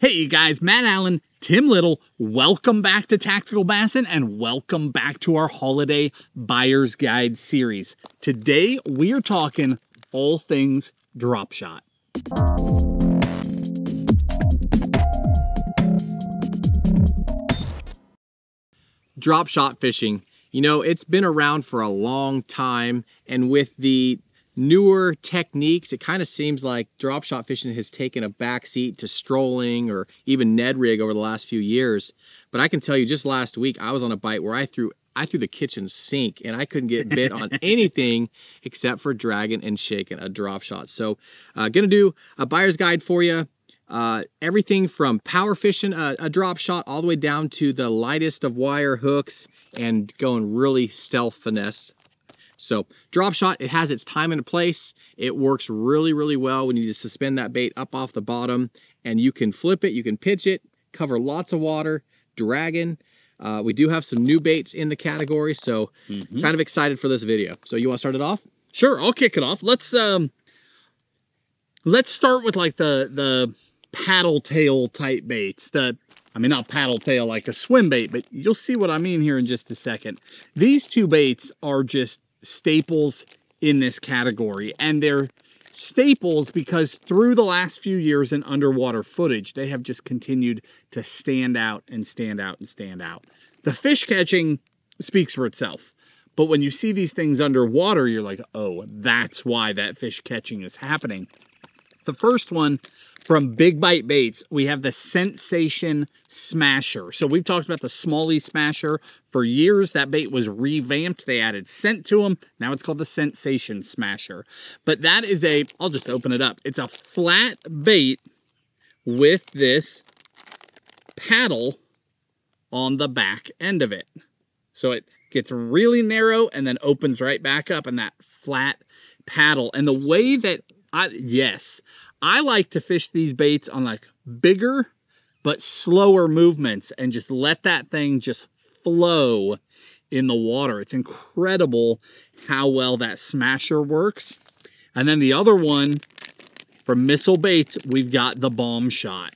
Hey you guys, Matt Allen, Tim Little, welcome back to Tactical Bassin and welcome back to our Holiday Buyer's Guide series. Today we are talking all things drop shot. Drop shot fishing, you know, it's been around for a long time, and with the newer techniques, it kind of seems like drop shot fishing has taken a backseat to strolling or even Ned rig over the last few years. But I can tell you, just last week I was on a bite where I threw the kitchen sink and I couldn't get bit on anything except for dragging and shaking a drop shot. So gonna do a buyer's guide for you. Everything from power fishing a drop shot all the way down to the lightest of wire hooks and going really stealth finesse. So drop shot, it has its time and place. It works really, really well when you just suspend that bait up off the bottom and you can flip it, you can pitch it, cover lots of water, dragging. We do have some new baits in the category, so kind of excited for this video. So you want to start it off? Sure, I'll kick it off. Let's start with like the paddle tail type baits. Not paddle tail like a swim bait, but you'll see what I mean here in just a second. These two baits are just staples in this category, and they're staples because through the last few years in underwater footage, they have just continued to stand out and stand out and stand out. The fish catching speaks for itself, but when you see these things underwater, you're like, oh, that's why that fish catching is happening. The first one from Big Bite Baits, we have the Sensation Smasher. So we've talked about the Smallie Smasher for years. That bait was revamped. They added scent to them. Now it's called the Sensation Smasher. But that is I'll just open it up. It's a flat bait with this paddle on the back end of it. So it gets really narrow and then opens right back up in that flat paddle. And the way that I like to fish these baits on like bigger but slower movements and just let that thing just flow in the water. It's incredible how well that smasher works. And then the other one from Missile Baits, we've got the Bomb Shot.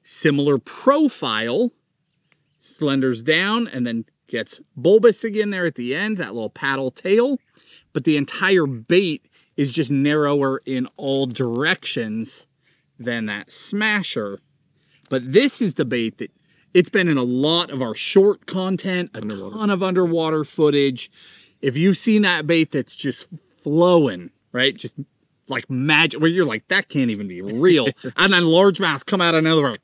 Similar profile, slenders down and then gets bulbous again there at the end, that little paddle tail. But the entire bait is just narrower in all directions than that smasher. But this is the bait that it's been in a lot of our short content, a ton of underwater footage. If you've seen that bait that's just flowing, right? Just like magic, where you're like, that can't even be real. And then largemouth come out of nowhere,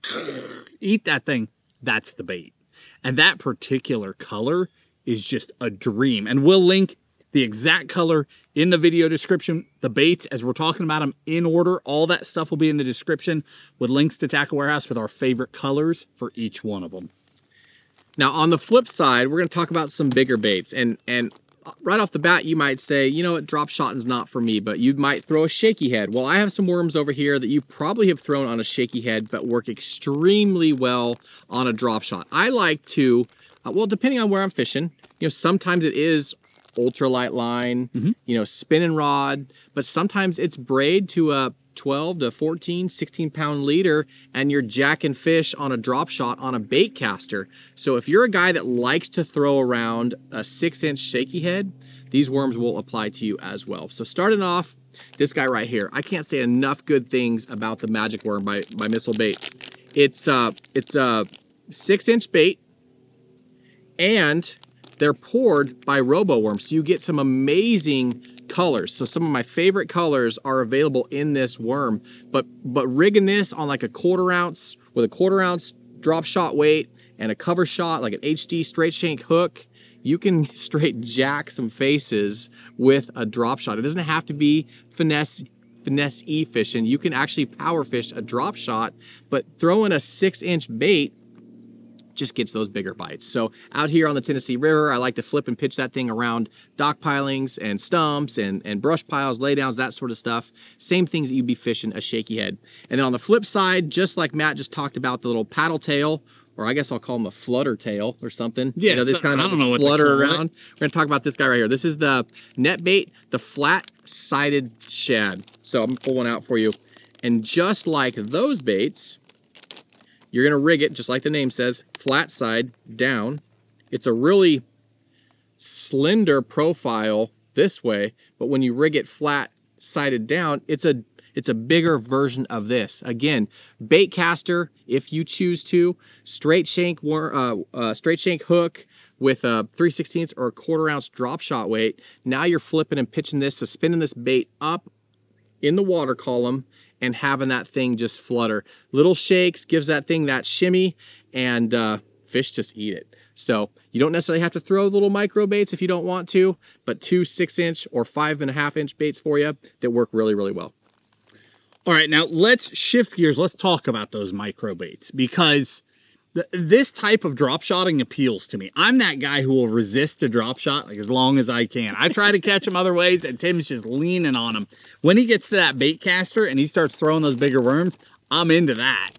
eat that thing. That's the bait. And that particular color is just a dream. And we'll link the exact color in the video description. The baits, as we're talking about them in order, all that stuff will be in the description with links to Tackle Warehouse with our favorite colors for each one of them. Now on the flip side, we're going to talk about some bigger baits, and right off the bat you might say, you know what, drop shot is not for me, but you might throw a shaky head. Well, I have some worms over here that you probably have thrown on a shaky head but work extremely well on a drop shot. I like to, well, depending on where I'm fishing, you know, sometimes it is ultralight line, you know, spinning rod, but sometimes it's braid to a 12 to 14, 16 pound leader and you're jacking fish on a drop shot on a bait caster. So if you're a guy that likes to throw around a 6-inch shaky head, these worms will apply to you as well. So starting off, this guy right here, I can't say enough good things about the Magic Worm by Missile Baits. It's a 6-inch bait, and they're poured by Robo Worms, so you get some amazing colors. So some of my favorite colors are available in this worm, but rigging this on like a 1/4 ounce with a 1/4 ounce drop shot weight and a cover shot like an HD straight shank hook, you can straight jack some faces with a drop shot. It doesn't have to be finesse-y fishing. You can actually power fish a drop shot, but throwing a 6-inch bait just gets those bigger bites. So out here on the Tennessee River, I like to flip and pitch that thing around dock pilings and stumps and brush piles, laydowns, that sort of stuff. Same things that you'd be fishing a shaky head. And then on the flip side, just like Matt just talked about, the little paddle tail, or I guess I'll call them a flutter tail or something. Yeah, you know, this kind of flutter around. We're gonna talk about this guy right here. This is the net bait, the flat-sided shad. So I'm gonna pull one out for you. And just like those baits, You're gonna rig it, just like the name says, flat side down. It's a really slender profile this way, but when you rig it flat sided down, it's a bigger version of this. Again, bait caster, if you choose to, straight shank hook with a 3/16 or a 1/4 ounce drop shot weight. Now you're flipping and pitching this, suspending this bait up in the water column and having that thing just flutter. Little shakes gives that thing that shimmy, and fish just eat it. So you don't necessarily have to throw little micro baits if you don't want to, but 2 6-inch or 5.5-inch baits for you that work really, really well. All right, now let's shift gears. Let's talk about those micro baits, because this type of drop shotting appeals to me. I'm that guy who will resist a drop shot like as long as I can. I try to catch him other ways, and Tim's just leaning on him. When he gets to that bait caster and he starts throwing those bigger worms, I'm into that.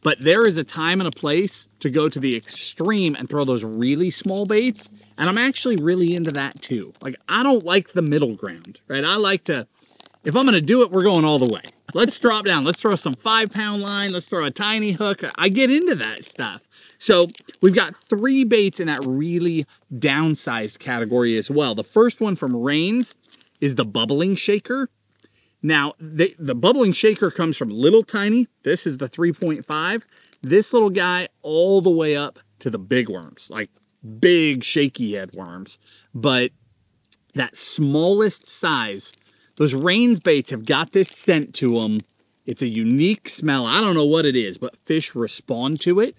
But there is a time and a place to go to the extreme and throw those really small baits, and I'm actually really into that too. Like, I don't like the middle ground, right? I like to, if I'm gonna do it, we're going all the way. Let's drop down. Let's throw some 5-pound line. Let's throw a tiny hook. I get into that stuff. So we've got 3 baits in that really downsized category as well. The first one from Rains is the bubbling shaker. Now, the bubbling shaker comes from little tiny. This is the 3.5. This little guy all the way up to the big worms, like big shaky head worms. But that smallest size, those Rains baits have got this scent to them. It's a unique smell. I don't know what it is, but fish respond to it.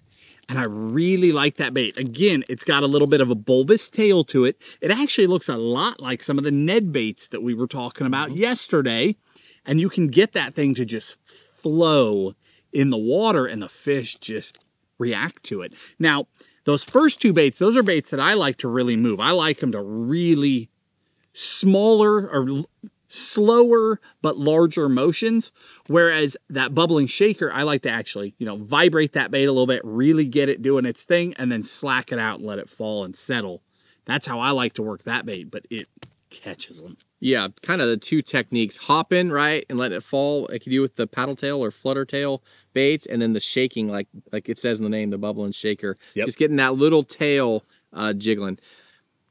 And I really like that bait. Again, it's got a little bit of a bulbous tail to it. It actually looks a lot like some of the Ned baits that we were talking about yesterday. And you can get that thing to just flow in the water, and the fish just react to it. Now, those first 2 baits, those are baits that I like to really move. I like them to really smaller or slower but larger motions, whereas that bubbling shaker, I like to actually, you know, vibrate that bait a little bit, really get it doing its thing, and then slack it out and let it fall and settle. That's how I like to work that bait, but it catches them. Yeah, kind of the 2 techniques: hopping, right, and letting it fall like you do with the paddle tail or flutter tail baits, and then the shaking, like it says in the name, the bubbling shaker. Yep. Just getting that little tail jiggling.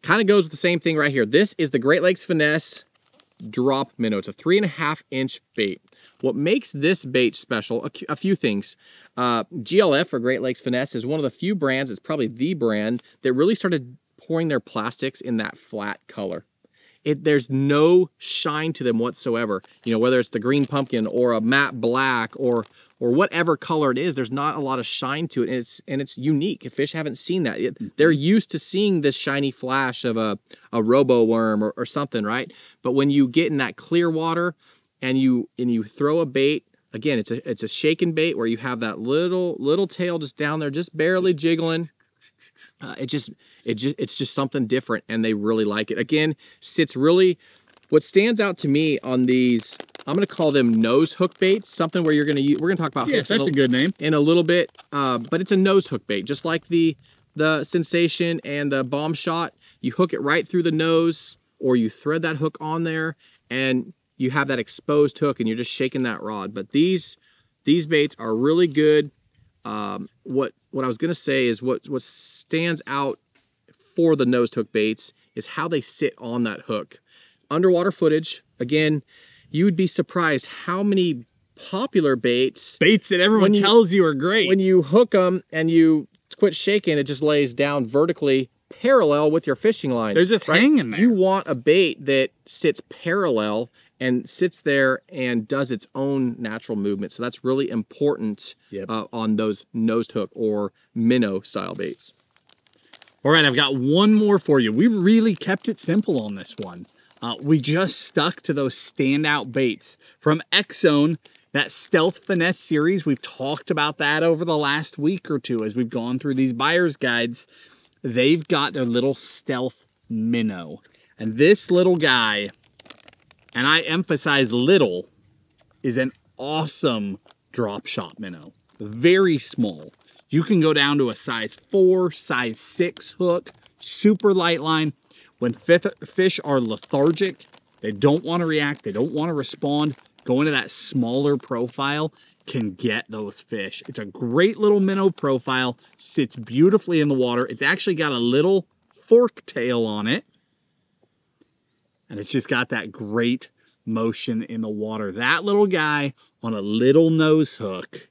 Kind of goes with the same thing right here. This is the Great Lakes Finesse drop minnow. It's a 3.5-inch bait. What makes this bait special, a few things. GLF, or Great Lakes Finesse, is one of the few brands, it's probably the brand, that really started pouring their plastics in that flat color. There's no shine to them whatsoever. You know, whether it's the green pumpkin or a matte black or whatever color it is, there's not a lot of shine to it, and it's unique. If fish haven't seen that, they're used to seeing this shiny flash of a robo worm or something, right? But when you get in that clear water and you throw a bait, again, it's a shaken bait where you have that little tail just down there, just barely jiggling. It's just something different, and they really like it. Again, sits really, what stands out to me on these, I'm going to call them nose hook baits, something where you're going to use, we're going to talk about hooks, that's a good name, in a little bit, but it's a nose hook bait, just like the Sensation and the Bomb Shot. You hook it right through the nose, or you thread that hook on there, and you have that exposed hook, and you're just shaking that rod. But these baits are really good. What I was going to say is what stands out for the nose hook baits is how they sit on that hook. Underwater footage, again, you would be surprised how many popular baits that everyone tells you are great, when you hook them and you quit shaking, it just lays down vertically parallel with your fishing line. They're just hanging there. You want a bait that sits parallel and sits there and does its own natural movement. So that's really important on those nose hook or minnow style baits. All right, I've got one more for you. We really kept it simple on this one. We just stuck to those standout baits from X-Zone, that Stealth Finesse series. We've talked about that over the last week or two as we've gone through these buyer's guides. They've got their little stealth minnow. And this little guy, and I emphasize little, is an awesome drop shot minnow. Very small. You can go down to a size 4, size 6 hook, super light line. When fish are lethargic, they don't want to react, they don't want to respond, go into that smaller profile. can get those fish. It's a great little minnow profile, sits beautifully in the water. It's actually got a little fork tail on it. And it's just got that great motion in the water. That little guy on a little nose hook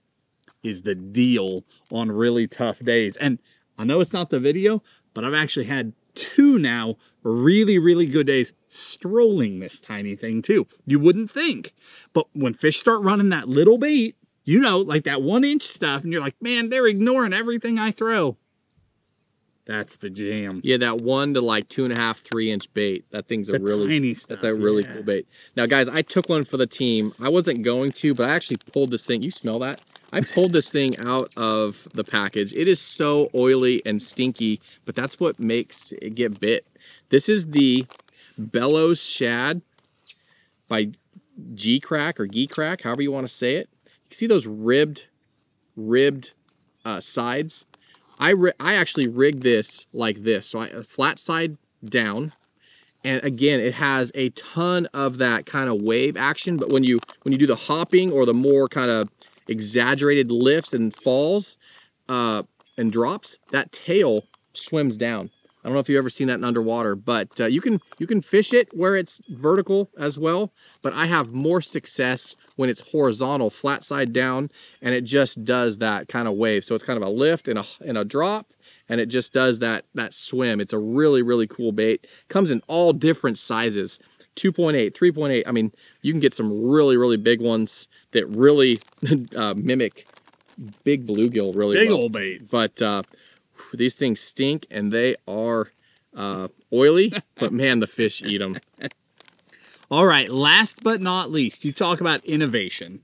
is the deal on really tough days. And I know it's not the video, but I've actually had 2 now really, really good days strolling this tiny thing too. You wouldn't think, but when fish start running that little bait, you know, like that 1-inch stuff, and you're like, man, they're ignoring everything I throw. That's the jam. Yeah, that 1 to like 2.5, 3-inch bait. That thing's a really tiny stuff. That's a really cool bait. Now, guys, I took one for the team. I wasn't going to, but I actually pulled this thing. You smell that? I pulled this thing out of the package. It is so oily and stinky, but that's what makes it get bit. This is the Bellows Shad by G-Crack or G-Crack, however you want to say it. You see those ribbed sides? I actually rigged this like this. So I flat side down. And again, it has a ton of that kind of wave action, but when you do the hopping or the more kind of exaggerated lifts and falls and drops, that tail swims down. I don't know if you've ever seen that in underwater, but you can fish it where it's vertical as well, but I have more success when it's horizontal, flat side down, and it just does that kind of wave. So it's kind of a lift and a drop, and it just does that swim. It's a really, really cool bait. Comes in all different sizes, 2.8, 3.8. I mean, you can get some really, really big ones that really mimic big bluegill really well. Big old baits. But these things stink, and they are oily, but man, the fish eat them. All right, last but not least, you talk about innovation.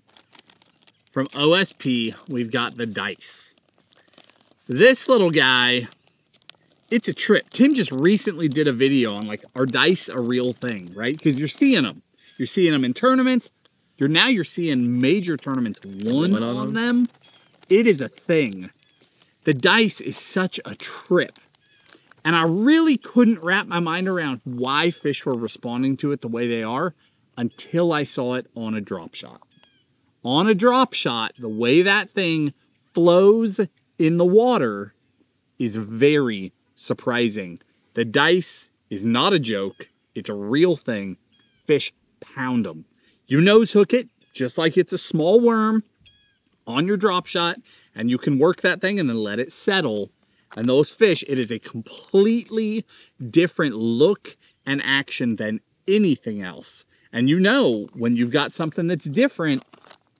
From OSP, we've got the dice. This little guy, it's a trip. Tim just recently did a video on, like, are dice a real thing, right? Because you're seeing them. You're seeing them in tournaments. Now you're seeing major tournaments won on them. It is a thing. The dice is such a trip. And I really couldn't wrap my mind around why fish were responding to it the way they are until I saw it on a drop shot. On a drop shot, the way that thing flows in the water is very surprising. The dice is not a joke. It's a real thing. Fish pound them. You nose hook it just like it's a small worm on your drop shot, and you can work that thing and then let it settle. And those fish, it is a completely different look and action than anything else. And you know, when you've got something that's different,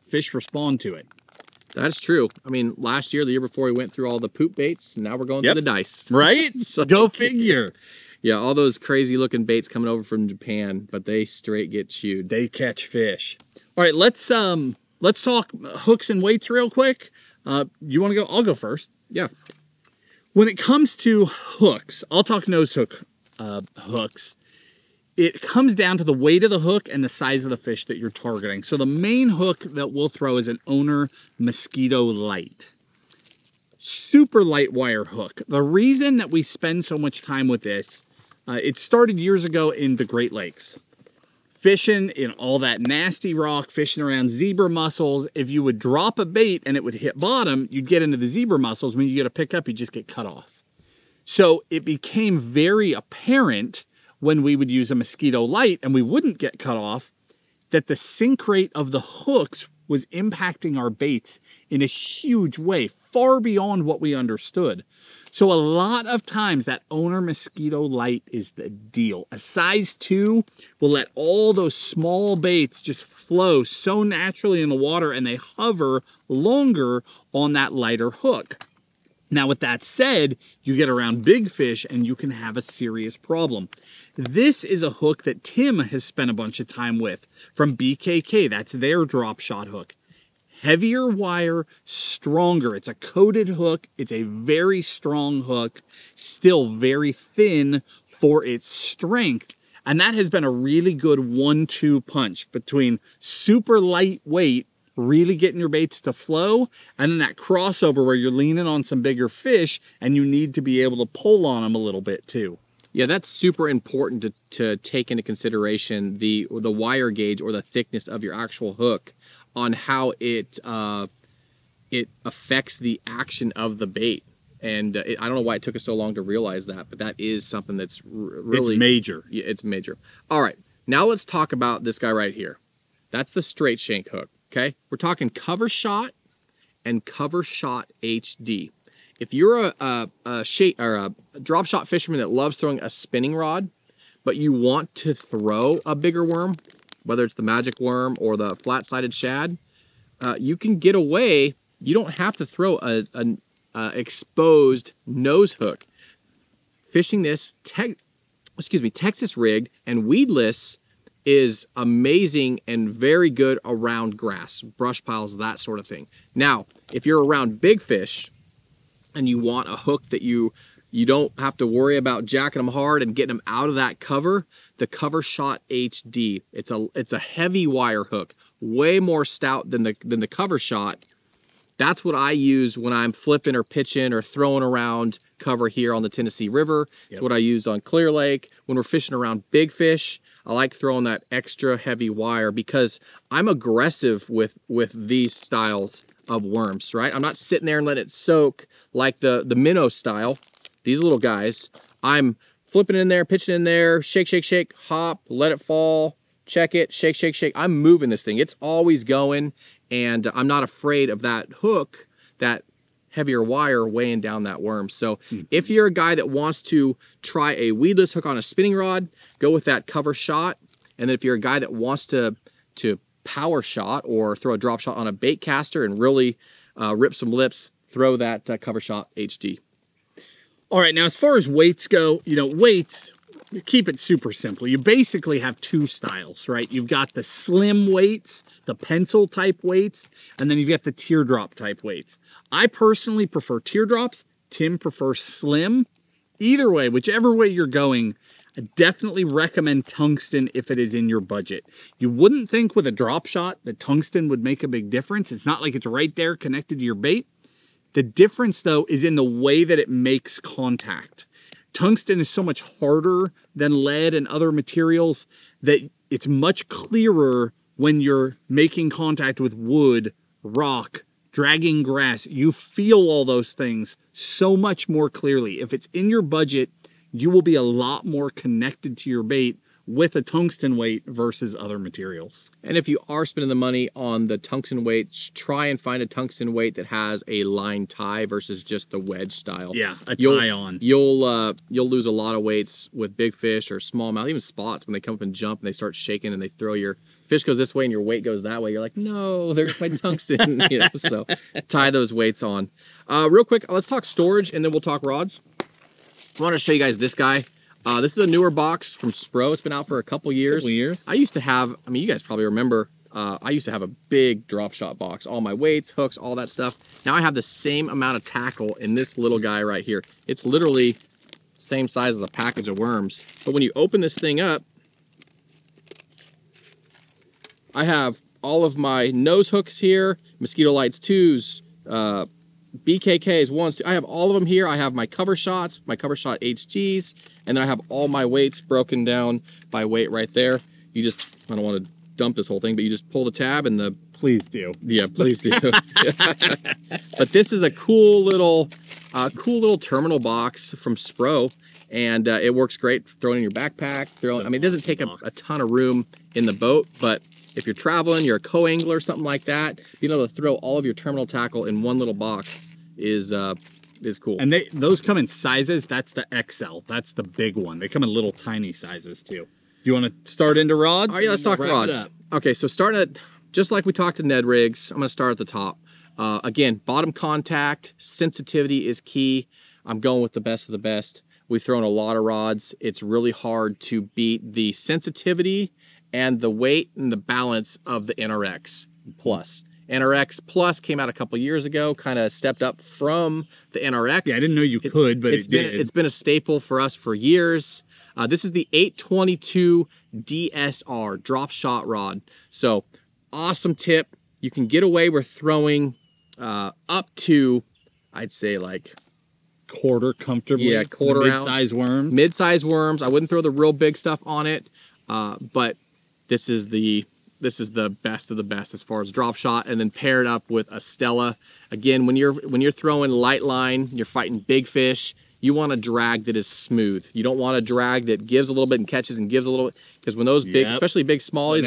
fish respond to it. That's true. I mean, last year, the year before, we went through all the poop baits, and now we're going through the dice. Right? So, go figure. Yeah, all those crazy looking baits coming over from Japan, but they straight get chewed. They catch fish. All right, let's talk hooks and weights real quick. You want to go? I'll go first. Yeah. When it comes to hooks, I'll talk nose hook hooks. It comes down to the weight of the hook and the size of the fish that you're targeting. So the main hook that we'll throw is an Owner Mosquito Light. Super light wire hook. The reason that we spend so much time with this, it started years ago in the Great Lakes. Fishing in all that nasty rock, fishing around zebra mussels. If you would drop a bait and it would hit bottom, you'd get into the zebra mussels. When you get a pickup, you just get cut off. So it became very apparent when we would use a mosquito light and we wouldn't get cut off, that the sink rate of the hooks was impacting our baits in a huge way, far beyond what we understood. So a lot of times that Owner Mosquito Light is the deal. A size 2 will let all those small baits just flow so naturally in the water, and they hover longer on that lighter hook. Now, with that said, you get around big fish and you can have a serious problem. This is a hook that Tim has spent a bunch of time with from BKK. That's their drop shot hook. Heavier wire, stronger. It's a coated hook. It's a very strong hook, still very thin for its strength. And that has been a really good 1-2 punch between super lightweight, really getting your baits to flow, and then that crossover where you're leaning on some bigger fish and you need to be able to pull on them a little bit too. Yeah, that's super important to take into consideration the wire gauge or the thickness of your actual hook. on how it affects the action of the bait. And I don't know why it took us so long to realize that, but that is something that's really... It's major. Yeah, it's major. All right, now let's talk about this guy right here. That's the straight shank hook, okay? We're talking cover shot and cover shot HD. If you're a drop shot fisherman that loves throwing a spinning rod, but you want to throw a bigger worm, whether it's the magic worm or the flat-sided shad, you can get away. You don't have to throw an exposed nose hook. Fishing this Texas rigged and weedless is amazing and very good around grass, brush piles, that sort of thing. Now, if you're around big fish and you want a hook that you don't have to worry about jacking them hard and getting them out of that cover, the Cover Shot HD. It's a heavy wire hook, way more stout than the Cover Shot. That's what I use when I'm flipping or pitching or throwing around cover here on the Tennessee River. It's what I use on Clear Lake. When we're fishing around big fish, I like throwing that extra heavy wire because I'm aggressive with these styles of worms, right? I'm not sitting there and letting it soak like the minnow style. These little guys, I'm flipping in there, pitching in there, shake, shake, shake, hop, let it fall, check it, shake, shake, shake. I'm moving this thing. It's always going, and I'm not afraid of that hook, that heavier wire weighing down that worm. So if you're a guy that wants to try a weedless hook on a spinning rod, go with that Cover Shot. And then if you're a guy that wants to power shot or throw a drop shot on a bait caster and really rip some lips, throw that Cover Shot HD. All right, now as far as weights go, weights, keep it super simple. You basically have two styles, right? You've got the slim weights, the pencil type weights, and then you've got the teardrop type weights. I personally prefer teardrops. Tim prefers slim. Either way, whichever way you're going, I definitely recommend tungsten if it is in your budget. You wouldn't think with a drop shot that tungsten would make a big difference. It's not like it's right there connected to your bait. The difference, though, is in the way that it makes contact. Tungsten is so much harder than lead and other materials that it's much clearer when you're making contact with wood, rock, dragging grass. You feel all those things so much more clearly. If it's in your budget, you will be a lot more connected to your bait with a tungsten weight versus other materials. And if you are spending the money on the tungsten weights, try and find a tungsten weight that has a line tie versus just the wedge style. Yeah, a tie on. You'll lose a lot of weights with big fish or smallmouth, even spots when they come up and jump and they start shaking and they throw your fish goes this way and your weight goes that way. You're like, no, there's my tungsten. So tie those weights on. Real quick, let's talk storage and then we'll talk rods. I want to show you guys this guy. This is a newer box from Spro. It's been out for a couple years. I used to have, I mean, you guys probably remember, I used to have a big drop shot box, all my weights, hooks, all that stuff. Now I have the same amount of tackle in this little guy right here. It's literally same size as a package of worms. But when you open this thing up, I have all of my nose hooks here, Mosquito Lights 2s, BKKs, 1s, I have all of them here. I have my Cover Shots, my Cover Shot HGs, and then I have all my weights broken down by weight right there. You just, I don't want to dump this whole thing, but you just pull the tab and the... Please do. Yeah, please do. But this is a cool little terminal box from Spro, and it works great throwing in your backpack. I mean, it doesn't take a ton of room in the boat, but if you're traveling, you're a co-angler, something like that, being able to throw all of your terminal tackle in one little box is cool. And those come in sizes. That's the XL. That's the big one. They come in little tiny sizes too. You want to start into rods? Oh yeah, let's talk rods. Okay, so starting at, just like we talked to Ned rigs, I'm going to start at the top. Again, bottom contact, sensitivity is key. I'm going with the best of the best. We've thrown a lot of rods. It's really hard to beat the sensitivity and the weight and the balance of the NRX Plus. NRX Plus came out a couple years ago, kind of stepped up from the NRX. Yeah, I didn't know you could, but it did. It's been a staple for us for years. This is the 822 DSR drop shot rod. So awesome tip. You can get away with throwing up to, I'd say like quarter comfortably. Yeah, quarter ounce. Mid-size worms. Mid-size worms. I wouldn't throw the real big stuff on it, but this is the this is the best of the best as far as drop shot, and then paired up with a Stella. Again, when you're throwing light line, you're fighting big fish, you want a drag that is smooth. You don't want a drag that gives a little bit and catches and gives a little bit, because when those big, especially big smallies,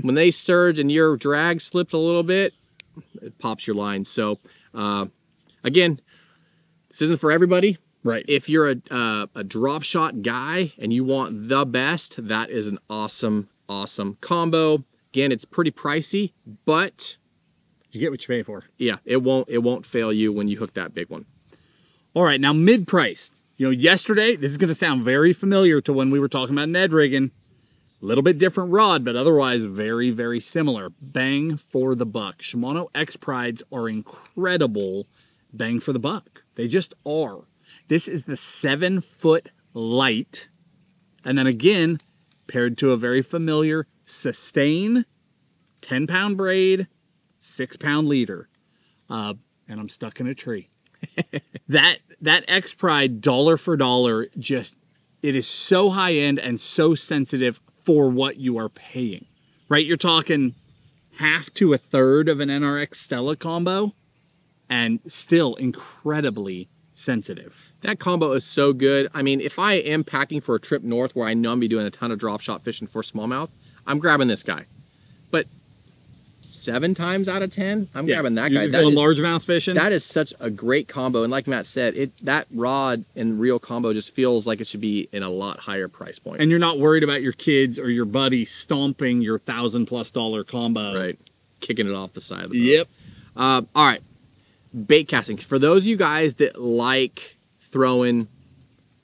when they surge and your drag slips a little bit, it pops your line. So again, this isn't for everybody. Right. If you're a drop shot guy and you want the best, that is an awesome combo. Again, it's pretty pricey, but you get what you pay for. Yeah, it won't fail you when you hook that big one. All right, now mid-priced. You know, yesterday, this is going to sound very familiar to when we were talking about Ned rigging. A little bit different rod, but otherwise very, very similar. Bang for the buck. Shimano X-Prides are incredible bang for the buck. They just are. This is the 7-foot light. And then again, paired to a very familiar Sustain, 10-pound braid, 6-pound leader. And I'm stuck in a tree. that X-Pride, dollar for dollar, just, it is so high end and so sensitive for what you are paying, right? You're talking half to a third of an NRX Stella combo and still incredibly sensitive. That combo is so good. I mean, if I am packing for a trip north where I know I'm gonna be doing a ton of drop shot fishing for smallmouth, I'm grabbing this guy. But 7 times out of 10, I'm grabbing that guy. You're just going largemouth fishing? That is such a great combo. And like Matt said, that rod and reel combo just feels like it should be in a lot higher price point. And you're not worried about your kids or your buddies stomping your $1,000+ combo. Right. Kicking it off the side of the boat. Yep. All right. Bait casting. For those of you guys that like throwing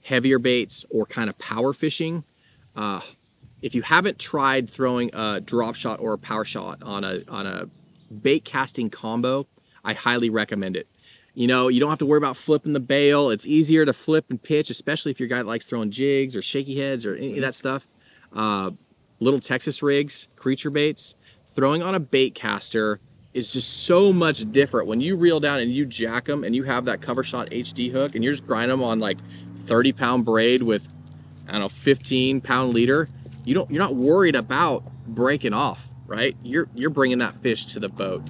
heavier baits or kind of power fishing, if you haven't tried throwing a drop shot or a power shot on a bait casting combo, I highly recommend it. You know, you don't have to worry about flipping the bail. It's easier to flip and pitch, especially if you're a guy that likes throwing jigs or shaky heads or any of that stuff. Little Texas rigs, creature baits. Throwing on a bait caster is just so much different. When you reel down and you jack them and you have that cover shot HD hook and you're just grinding them on like 30-pound braid with, I don't know, 15-pound leader, you're not worried about breaking off, right? You're bringing that fish to the boat.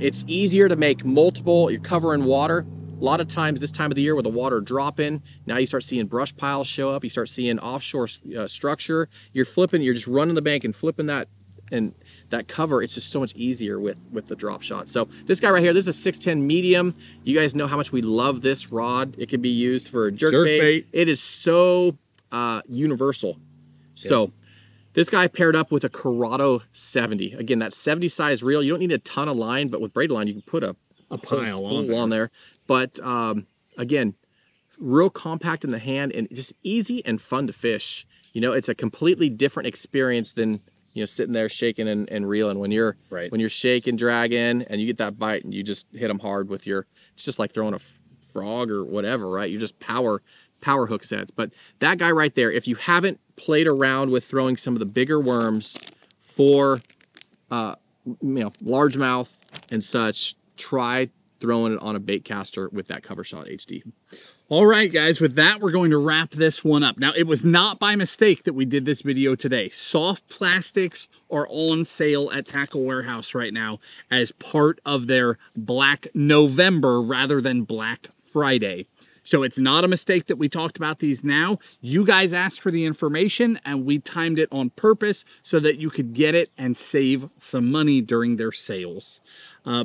It's easier to make multiple. You're covering water. A lot of times this time of the year with the water dropping, now you start seeing brush piles show up. You start seeing offshore structure. You're flipping, you're just running the bank and flipping that, and that cover, it's just so much easier with the drop shot. So this guy right here, this is a 610 medium. You guys know how much we love this rod. It can be used for jerk bait. It is so universal. So this guy paired up with a Corrado 70. Again, that 70 size reel, you don't need a ton of line, but with braided line, you can put a pile on there. But again, real compact in the hand and just easy and fun to fish. You know, it's a completely different experience than, you know, sitting there shaking and reeling. When you're shaking, dragging, and you get that bite and you just hit them hard with your, it's just like throwing a frog or whatever, right? You just power hook sets. But that guy right there, if you haven't played around with throwing some of the bigger worms for you know, largemouth and such, try throwing it on a bait caster with that cover shot HD. All right, guys, with that, we're going to wrap this one up. Now, it was not by mistake that we did this video today. Soft plastics are on sale at Tackle Warehouse right now as part of their Black November rather than Black Friday. So it's not a mistake that we talked about these now. You guys asked for the information and we timed it on purpose so that you could get it and save some money during their sales.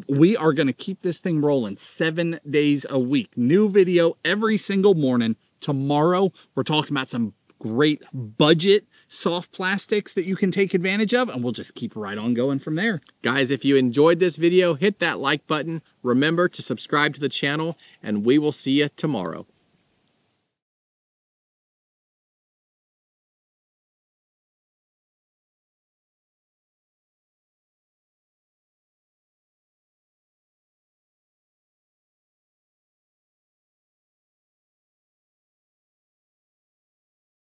We are going to keep this thing rolling 7 days a week. New video every single morning. Tomorrow, we're talking about some great budget soft plastics that you can take advantage of, and we'll just keep right on going from there. Guys, if you enjoyed this video, hit that like button. Remember to subscribe to the channel, and we will see you tomorrow.